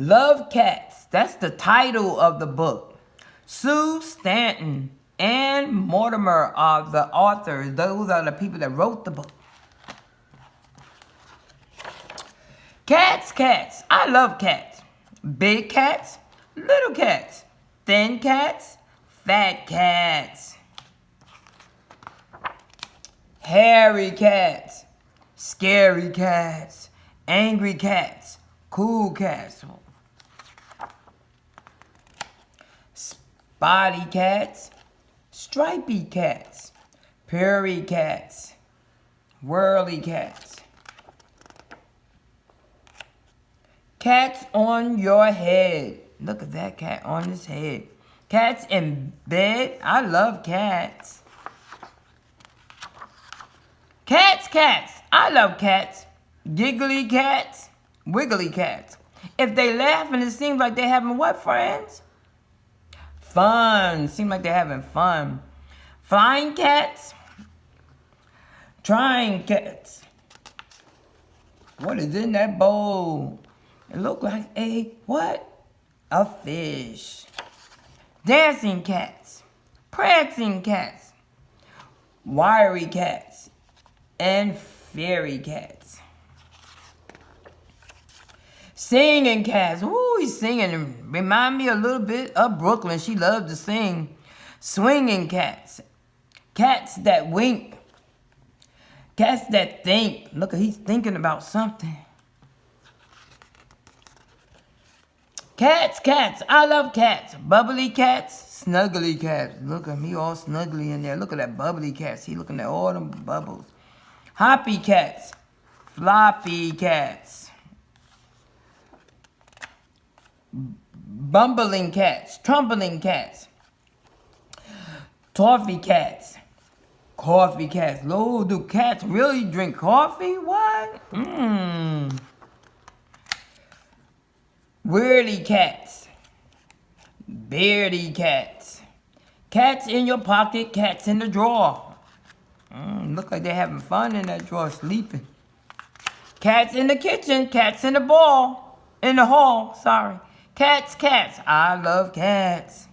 Love Cats. That's the title of the book. Sue Stanton and Mortimer are the authors. Those are the people that wrote the book. Cats, cats. I love cats. Big cats, little cats. Thin cats, fat cats. Hairy cats, scary cats, angry cats, cool cats. Spotty cats, stripy cats, prairie cats, whirly cats. Cats on your head. Look at that cat on his head. Cats in bed. I love cats. Cats, cats. I love cats. Giggly cats, wiggly cats. If they laugh and it seems like they're having what, friends? Fun. Seems like they're having fun. Flying cats. Trying cats. What is in that bowl? It looked like a what? A fish. Dancing cats. Prancing cats. Wiry cats. And fairy cats. Singing cats. Ooh, he's singing. Remind me a little bit of Brooklyn. She loves to sing. Swinging cats. Cats that wink. Cats that think. Look, he's thinking about something. Cats, cats. I love cats. Bubbly cats, snuggly cats. Look at me all snuggly in there. Look at that bubbly cat. See, looking at all them bubbles. Hoppy cats, floppy cats. Bumbling cats, trembling cats. Toffee cats, coffee cats. Lord, do cats really drink coffee? What? Weirdy cats, beardy cats. Cats in your pocket, cats in the drawer. Look like they're having fun in that drawer, sleeping. Cats in the kitchen, cats in the hall, sorry. Cats, cats. I love cats.